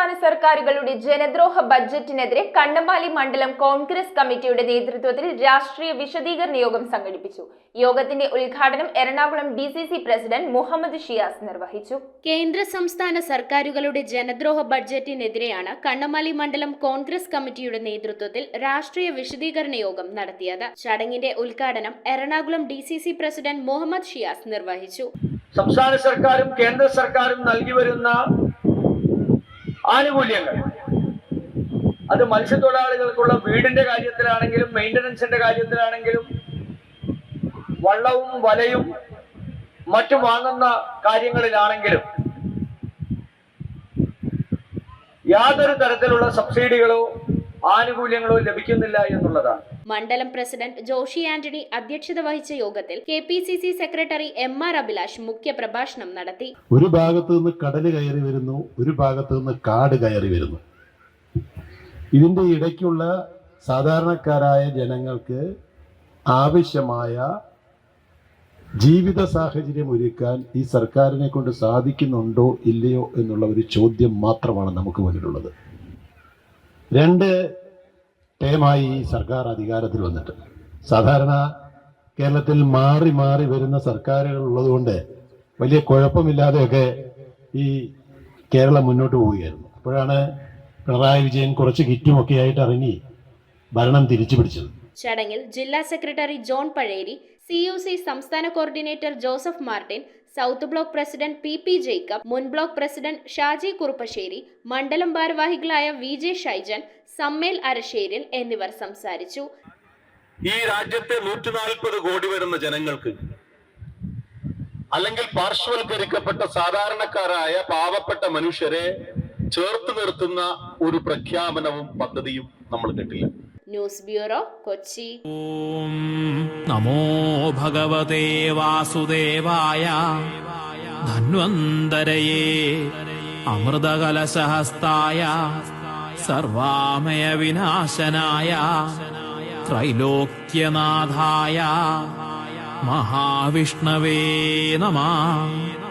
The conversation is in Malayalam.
സംസ്ഥാന സർക്കാരുകളുടെ ജനദ്രോഹ ബഡ്ജറ്റിനെതിരെ കണ്ണമാലി മണ്ഡലം കോൺഗ്രസ് കമ്മിറ്റിയുടെ നേതൃത്വത്തിൽ രാഷ്ട്രീയ വിശദീകരണ യോഗം സംഘടിപ്പിച്ചു. യോഗത്തിന്റെ ഉദ്ഘാടനം എറണാകുളം DCC പ്രസിഡന്റ് മുഹമ്മദ് ഷിയാസ് നിർവഹിച്ചു. കേന്ദ്ര സംസ്ഥാന സർക്കാരുകളുടെ ജനദ്രോഹ ബഡ്ജറ്റിനെതിരെയാണ് കണ്ണമാലി മണ്ഡലം കോൺഗ്രസ് കമ്മിറ്റിയുടെ നേതൃത്വത്തിൽ രാഷ്ട്രീയ വിശദീകരണ യോഗം നടത്തിയത്. ചടങ്ങിന്റെ ഉദ്ഘാടനം എറണാകുളം DCC പ്രസിഡന്റ് മുഹമ്മദ് ഷിയാസ് നിർവഹിച്ചു. സംസ്ഥാന സർക്കാരും കേന്ദ്ര സർക്കാരും നൽകി വരുന്ന ആനുകൂല്യങ്ങൾ, അത് മത്സ്യത്തൊഴിലാളികൾക്കുള്ള വീടിന്റെ കാര്യത്തിലാണെങ്കിലും മെയിൻ്റനൻസിന്റെ കാര്യത്തിലാണെങ്കിലും വള്ളവും വലയും മറ്റും വാങ്ങുന്ന കാര്യങ്ങളിലാണെങ്കിലും യാതൊരു തരത്തിലുള്ള സബ്സിഡികളോ ആനുകൂല്യങ്ങളോ ലഭിക്കുന്നില്ല എന്നുള്ളതാണ്. മണ്ഡലം പ്രസിഡന്റ് ജോഷി ആന്റണി അധ്യക്ഷത വഹിച്ച യോഗത്തിൽ KPCC സെക്രട്ടറി MR അഭിലാഷ് മുഖ്യ പ്രഭാഷണം നടത്തി. ഒരു ഭാഗത്തു നിന്ന് കടല് കയറി വരുന്നു, ഒരു ഭാഗത്തു നിന്ന് കാട് കയറി വരുന്നു. ഇതിന്റെ ഇടയ്ക്കുള്ള സാധാരണക്കാരായ ജനങ്ങൾക്ക് ആവശ്യമായ ജീവിത സാഹചര്യം ഒരുക്കാൻ ഈ സർക്കാരിനെ കൊണ്ട് സാധിക്കുന്നുണ്ടോ ഇല്ലയോ എന്നുള്ള ഒരു ചോദ്യം മാത്രമാണ് നമുക്ക് മുന്നിലുള്ളത്. 2 ടേമായി ഈ സർക്കാർ അധികാരത്തിൽ വന്നിട്ട് സാധാരണ കേരളത്തിൽ മാറി മാറി വരുന്ന സർക്കാരുകൾ ഉള്ളതുകൊണ്ട് വലിയ കുഴപ്പമില്ലാതെയൊക്കെ ഈ കേരളം മുന്നോട്ട് പോവുകയായിരുന്നു. അപ്പോഴാണ് പിണറായി വിജയൻ കുറച്ച് കിറ്റുമൊക്കെ ആയിട്ട് ഇറങ്ങി ഭരണം തിരിച്ചു പിടിച്ചത്. ചടങ്ങിൽ ജില്ലാ സെക്രട്ടറി ജോൺ പഴേരി, CUC സംസ്ഥാന coordinator Joseph Martin, south block president PP Jacob, മുൻ ബ്ലോക്ക് പ്രസിഡന്റ് ഷാജി കുറുപ്പശ്ശേരി, മണ്ഡലം ഭാരവാഹികളായ VJ ഷൈജൻ, സമ്മേൽ അരശ്ശേരിൽ എന്നിവർ സംസാരിച്ചു. ഈ രാജ്യത്തെ 140 കോടി വരുന്ന ജനങ്ങൾക്ക്, അല്ലെങ്കിൽ പാർശ്വവൽക്കരിക്കപ്പെട്ട സാധാരണക്കാരായ പാവപ്പെട്ട മനുഷ്യരെ ചേർത്ത് നിർത്തുന്ന ഒരു പ്രഖ്യാപനവും പദ്ധതിയും നമ്മൾ കേട്ടില്ല. News bureau, Kochi. ഓം നമോ ഭഗവതേ വാസുദേവായ ധന്വന്തരയേ അമൃതകലശഹസ്തായ സർവാമയ വിനാശനായ ത്രൈലോക്യനാഥായ മഹാവിഷ്ണവേ നമഃ.